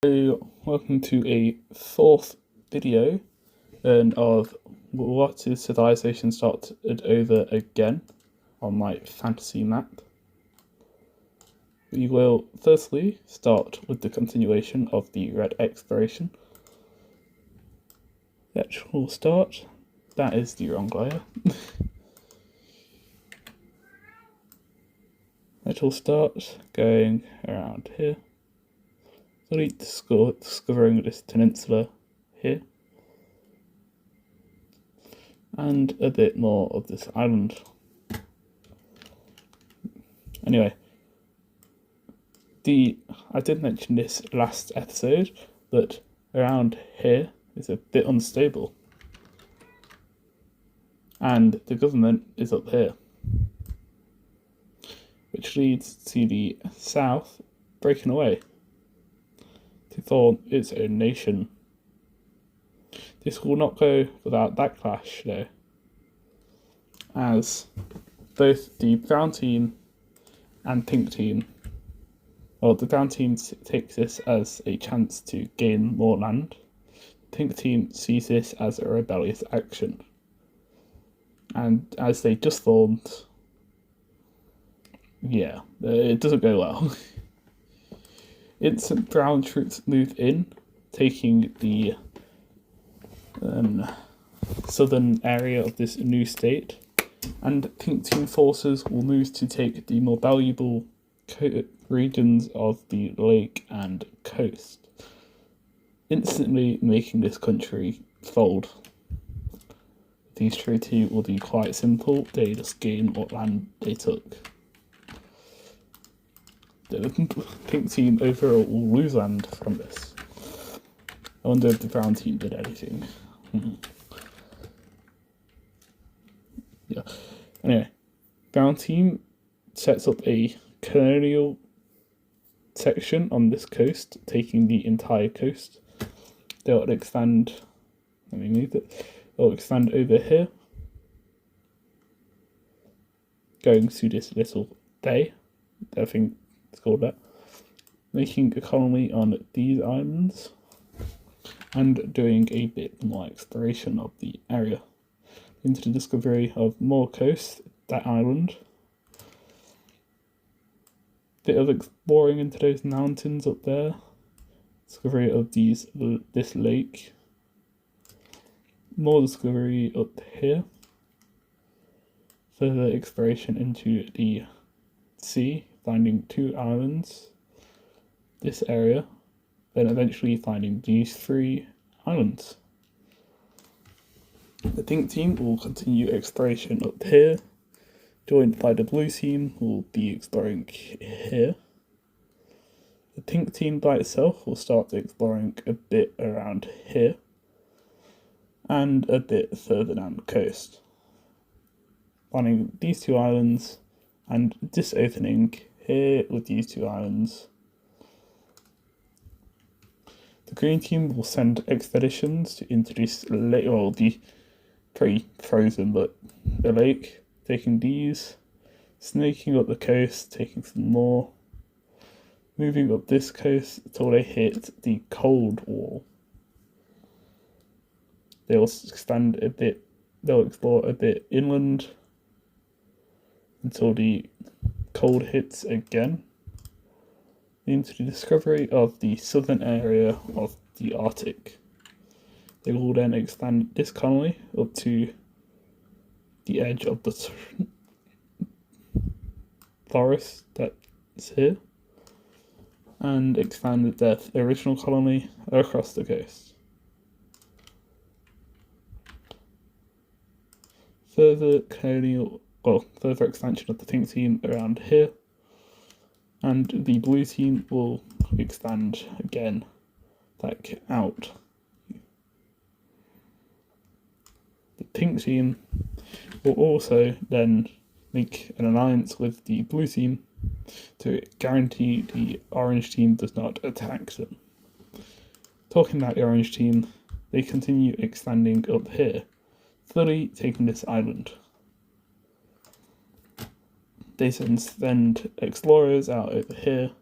So, welcome to a fourth video of what is civilization started over again on my fantasy map. We will firstly start with the continuation of the red exploration. The actual start, that is the wrong layer. Actual start going around here. Discovering this peninsula here, and a bit more of this island. Anyway, I did mention this last episode, but around here is a bit unstable, and the government is up here, which leads to the south breaking away to form its own nation. This will not go without backlash though, as both the brown team and pink team, well, the brown team takes this as a chance to gain more land, the pink team sees this as a rebellious action, and as they just formed, yeah, it doesn't go well. Instant brown troops move in, taking the southern area of this new state, and pink team forces will move to take the more valuable regions of the lake and coast, instantly making this country fold. These treaty will be quite simple, they just gain what land they took. The pink team overall will lose land from this. I wonder if the brown team did anything. Yeah. Anyway, brown team sets up a colonial section on this coast, taking the entire coast. They'll expand. Let me move it. They'll expand over here, going to this little bay. I think it's called that. Making a colony on these islands and doing a bit more exploration of the area into the discovery of more coast, that island. Bit of exploring into those mountains up there. Discovery of this lake. More discovery up here. Further exploration into the sea, finding 2 islands, this area, then eventually finding these 3 islands. The pink team will continue exploration up here, joined by the blue team who will be exploring here. The pink team by itself will start exploring a bit around here, and a bit further down the coast, finding these 2 islands, and this opening here with these 2 islands. The green team will send expeditions to introduce lake, well, the pretty frozen, but the lake, taking these, snaking up the coast, taking some more, moving up this coast until they hit the cold wall. They'll expand a bit, they'll explore a bit inland until the cold hits again, into the discovery of the southern area of the Arctic. They will then expand this colony up to the edge of the forest that's here, and expand their original colony across the coast. Further expansion of the pink team around here, and the blue team will expand again back out. The pink team will also then make an alliance with the blue team to guarantee the orange team does not attack them. Talking about the orange team, they continue expanding up here, fully taking this island. They send explorers out over here,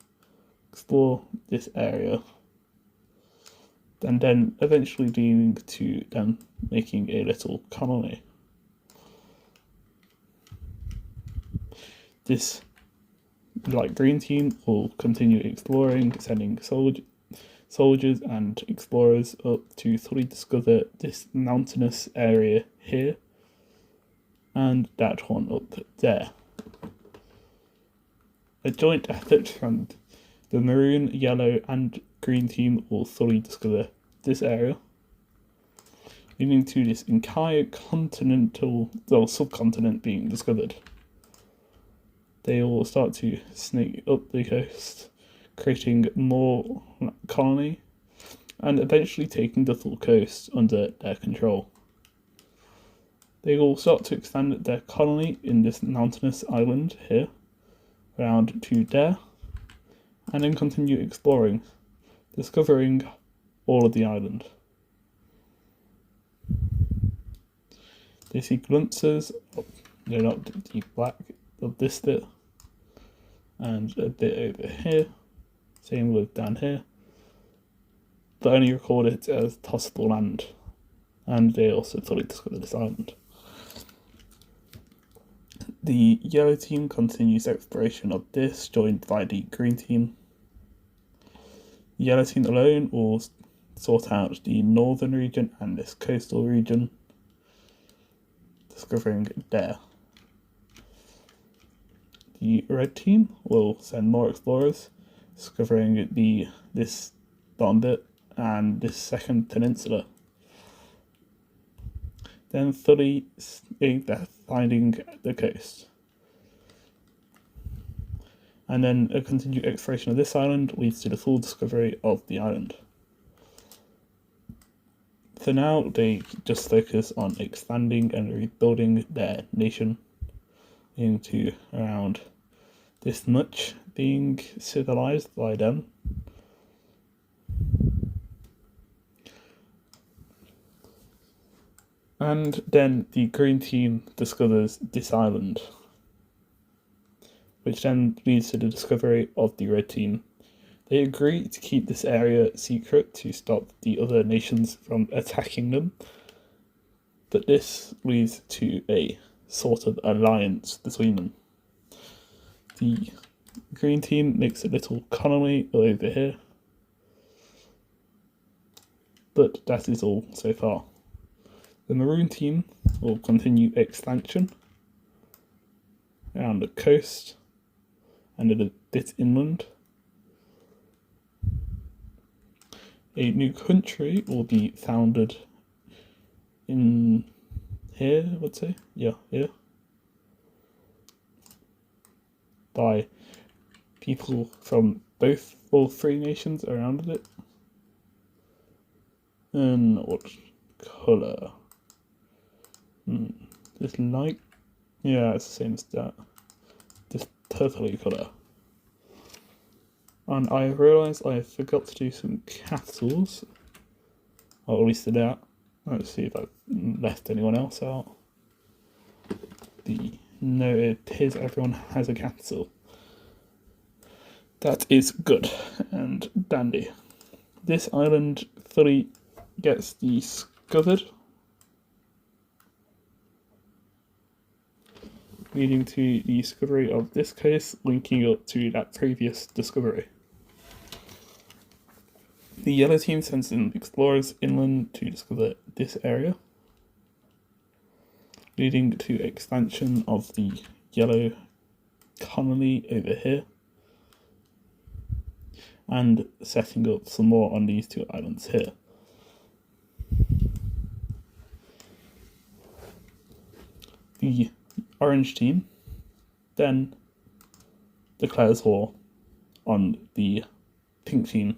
explore this area, and then eventually leading to them making a little colony. This light green team will continue exploring, sending soldiers and explorers up to fully discover this mountainous area here and that one up there. A joint effort from the maroon, yellow and green team will fully discover this area, leading to this entire subcontinent being discovered. They will start to snake up the coast, creating more colony, and eventually taking the full coast under their control. They will start to expand their colony in this mountainous island here, around to there, and then continue exploring, discovering all of the island. They see glimpses of, not deep black, of this bit, and a bit over here, same with down here, but only record it as tossable land, and they also fully discover this island. The yellow team continues exploration of this, joined by the green team. The yellow team alone will sort out the northern region and this coastal region, discovering there. The red team will send more explorers, discovering this bottom bit and this second peninsula. Then fully finding the coast. And then a continued exploration of this island leads to the full discovery of the island. For now, they just focus on expanding and rebuilding their nation into around this much, being civilized by them. And then the green team discovers this island, which then leads to the discovery of the red team. They agree to keep this area secret to stop the other nations from attacking them, but this leads to a sort of alliance between them. The green team makes a little colony over here, but that is all so far. The maroon team will continue expansion around the coast and a bit inland. A new country will be founded in here, I would say. Yeah, here. By people from all three nations around it. And what colour? This light? Yeah, it's the same as that. This purpley colour. And I realised I forgot to do some capitals. Or at least that. Let's see if I've left anyone else out. No, it appears everyone has a capital. That is good and dandy. This island fully gets discovered, leading to the discovery of this coast, linking up to that previous discovery. The yellow team sends in explorers inland to discover this area, leading to expansion of the yellow colony over here, and setting up some more on these two islands here. The orange team then declares war on the pink team,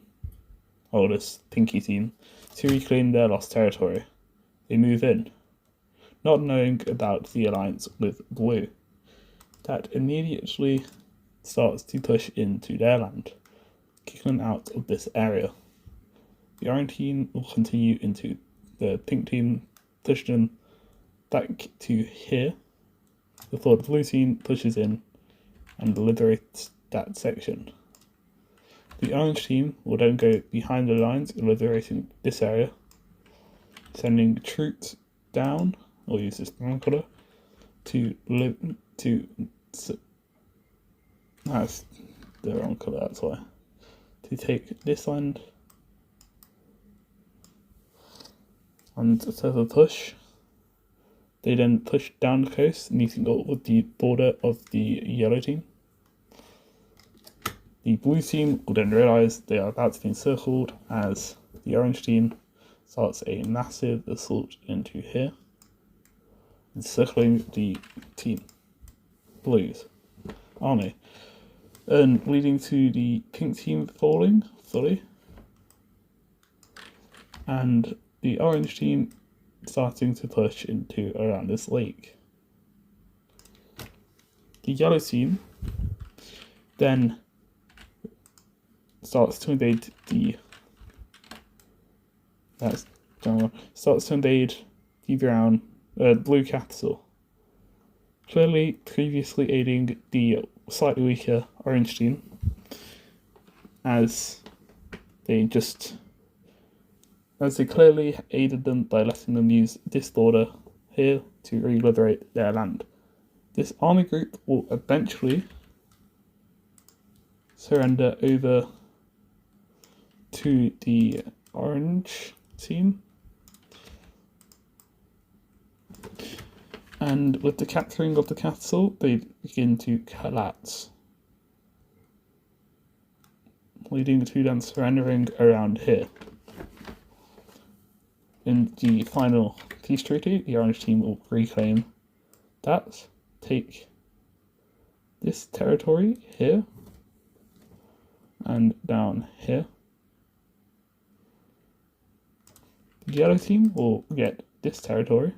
or this pinky team, to reclaim their lost territory. They move in, not knowing about the alliance with blue, that immediately starts to push into their land, kicking them out of this area. The orange team will continue into the pink team, push them back to here, before the blue team pushes in and liberates that section. The orange team will then go behind the lines, liberating this area, sending troops down, or use this brown colour, that's the wrong colour, that's why. To take this land, and to the push, they then push down the coast, meeting up with the border of the yellow team. The blue team will then realise they are about to be encircled as the orange team starts a massive assault into here, encircling the team blues army, and leading to the pink team falling fully, and the orange team starting to push into around this lake. The yellow team then starts to invade the blue capital, clearly previously aiding the slightly weaker orange team, as they clearly aided them by letting them use this border here to re-liberate their land. This army group will eventually surrender over to the orange team, and with the capturing of the capital, they begin to collapse, leading to them surrendering around here. In the final peace treaty, the orange team will reclaim that, take this territory here, and down here. The yellow team will get this territory,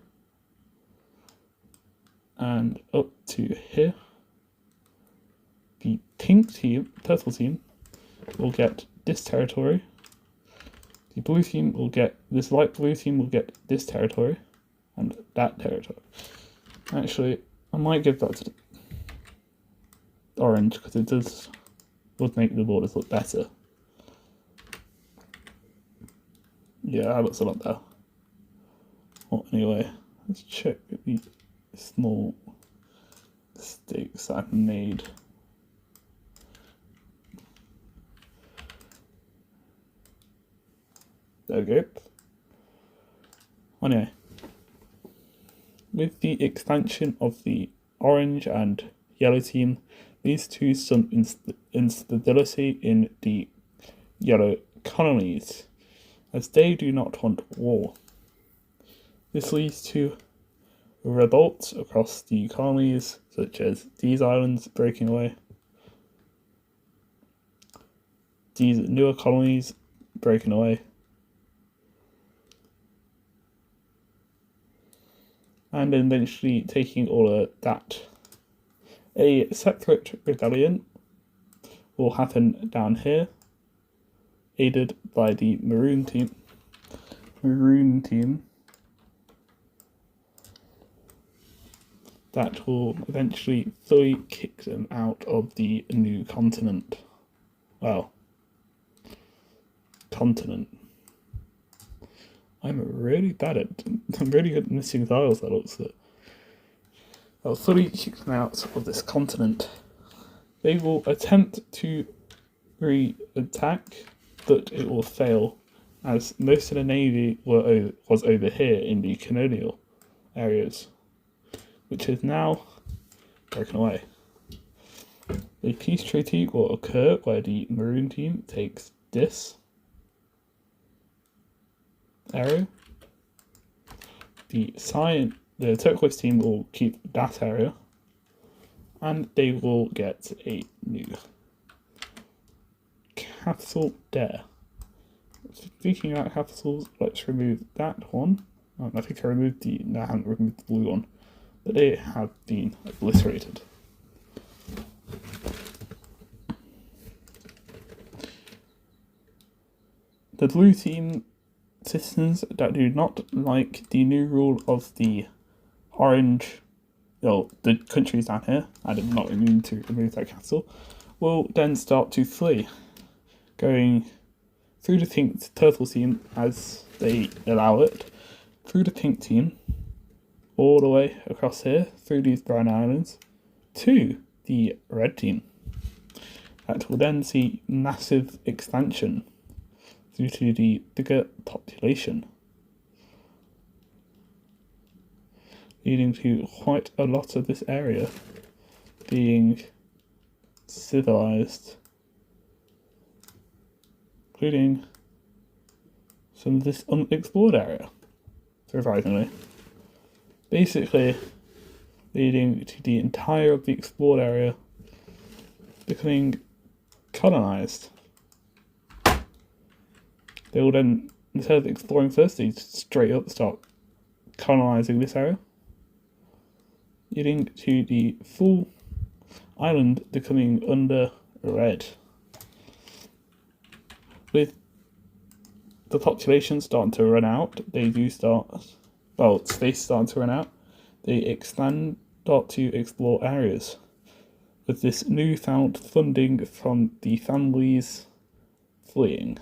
and up to here. The purple team, will get this territory. The blue team will get, this light blue team will get this territory, and that territory. Actually, I might give that to the orange, because it would make the borders look better. Yeah, that looks a lot better. Well, anyway, let's check the small mistakes I've made. There we go. Anyway, with the expansion of the orange and yellow team, leads to some instability in the yellow colonies, as they do not want war. This leads to revolts across the colonies, such as these islands breaking away, these newer colonies breaking away, and eventually taking all of that. A separate rebellion will happen down here, aided by the maroon team. That will eventually fully kick them out of the new continent. Well, continent. I'm really good at missing tiles, that looks like. They'll fully kick them out of this continent. They will attempt to re-attack, but it will fail, as most of the navy was over here in the colonial areas, which is now broken away. A peace treaty will occur where the maroon team takes this area. The turquoise team will keep that area, and they will get a new capital there. Speaking about capitals, let's remove that one. I think I removed no, I haven't removed the blue one, but they have been obliterated. The blue team citizens that do not like the new rule of the orange, the countries down here, I did not mean to remove that capital, will then start to flee. going through the pink turtle team as they allow it, through the pink team, all the way across here, through these brown islands, to the red team. That will then see massive expansion due to the bigger population, leading to quite a lot of this area being civilized, including some of this unexplored area, surprisingly. Basically, leading to the entire of the explored area becoming colonized. They will then, instead of exploring first, they straight up start colonizing this area, leading to the full island becoming under red. With the population starting to run out, space starting to run out, they start to explore areas. With this newfound funding from the families fleeing,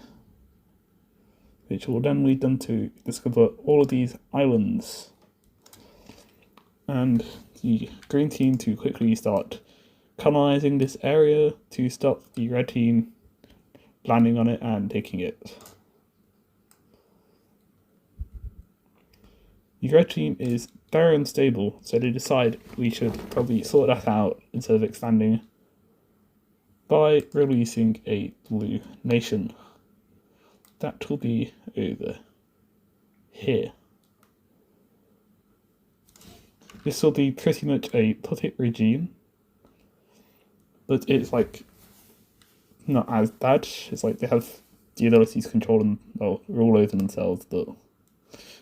which will then lead them to discover all of these islands. And the green team to quickly start colonizing this area to stop the red team landing on it and taking it. The red team is very unstable, so they decide we should probably sort that out instead of expanding by releasing a blue nation. That will be over here. This will be pretty much a puppet regime, but it's like not as bad. It's like they have the ability to control them, well, rule over themselves, but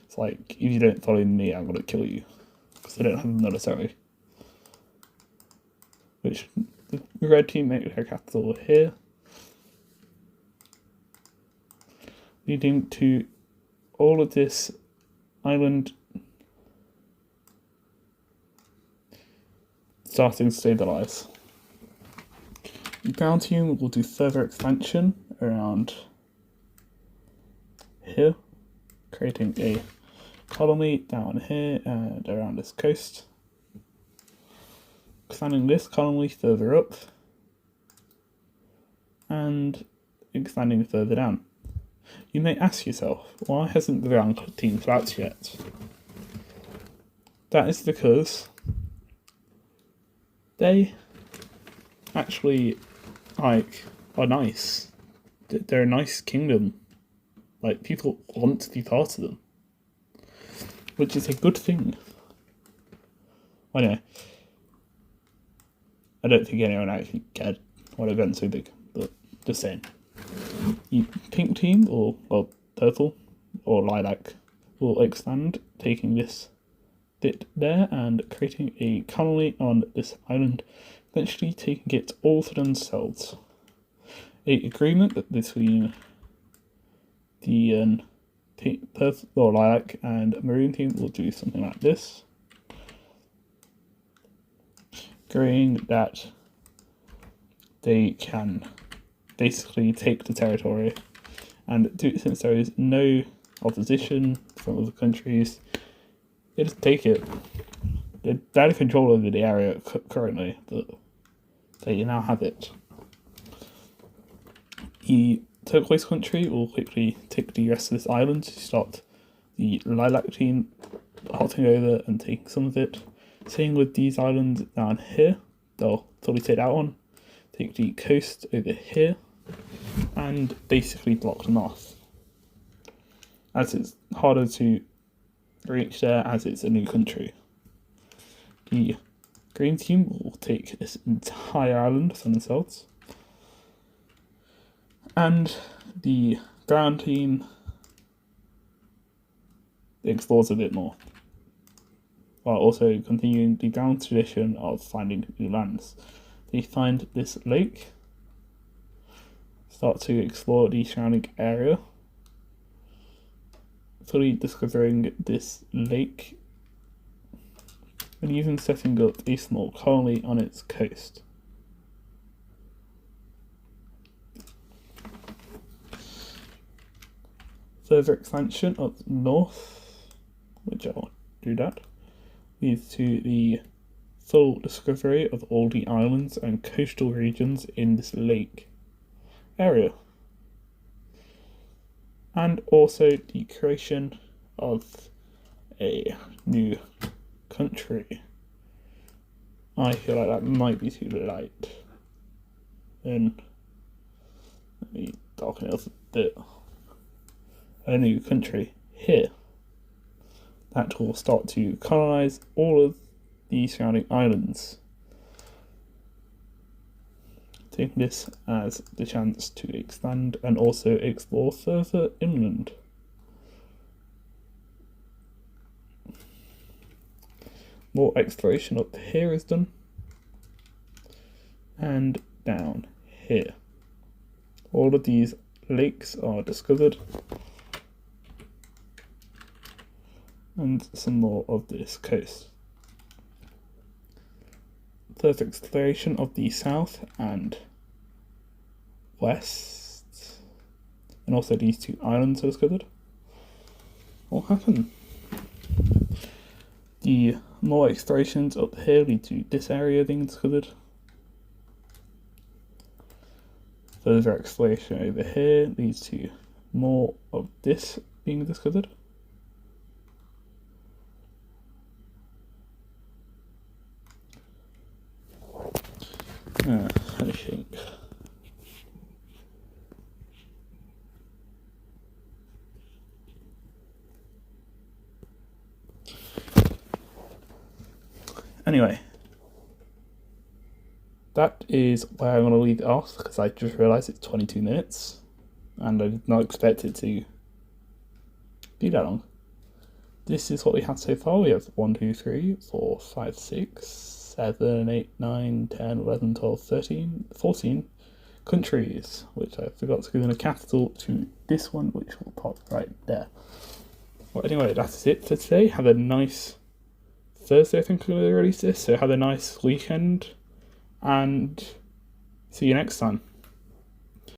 it's like, if you don't follow me, I'm gonna kill you, because they don't have the military. Which, the red team make their capital here, leading to all of this island starting to stabilize. The brown team will do further expansion around here, creating a colony down here and around this coast, expanding this colony further up and expanding further down. You may ask yourself, why hasn't the brown team collapsed yet? That is because they actually are nice. They're a nice kingdom. Like, people want to be part of them, which is a good thing. I know. I don't think anyone actually cared what event's so big, but just saying. The pink team, or purple, or lilac, will expand, taking this bit there and creating a colony on this island, eventually taking it all to themselves. A agreement between the purple or lilac and maroon team will do something like this, agreeing that they can basically take the territory, and since there is no opposition from other countries, they just take it. They're out of control over the area currently, but they now have it. The turquoise country will quickly take the rest of this island to stop the lilac team hopping over and taking some of it. Same with these islands down here, they'll fully take that one, take the coast over here, and basically block them off, as it's harder to reach there as it's a new country. The green team will take this entire island for themselves, and the brown team explores a bit more, while also continuing the brown tradition of finding new lands. They find this lake, start to explore the surrounding area, fully discovering this lake, and even setting up a small colony on its coast. further expansion up north, which I'll do that, leads to the full discovery of all the islands and coastal regions in this lake area. And also the creation of a new country. I feel like that might be too light. Then let me darken it up a bit. A new country here that will start to colonize all of the surrounding islands, taking this as the chance to expand and also explore further inland. More exploration up here is done, and down here. All of these lakes are discovered, and some more of this coast. Further exploration of the south and west, and also these two islands are discovered. What happened? The more explorations up here lead to this area being discovered. Further exploration over here leads to more of this being discovered. I think. Anyway, that is where I'm going to leave it off, because I just realised it's 22 minutes and I did not expect it to be that long. This is what we have so far. We have 1, 2, 3, 4, 5, 6, 7, 8, 9, 10, 11, 12, 13, 14 countries, which I forgot to give in a capital to this one, which will pop right there. Well, anyway, that's it for today. Have a nice Thursday, I think I'm going to release this, so have a nice weekend, and see you next time.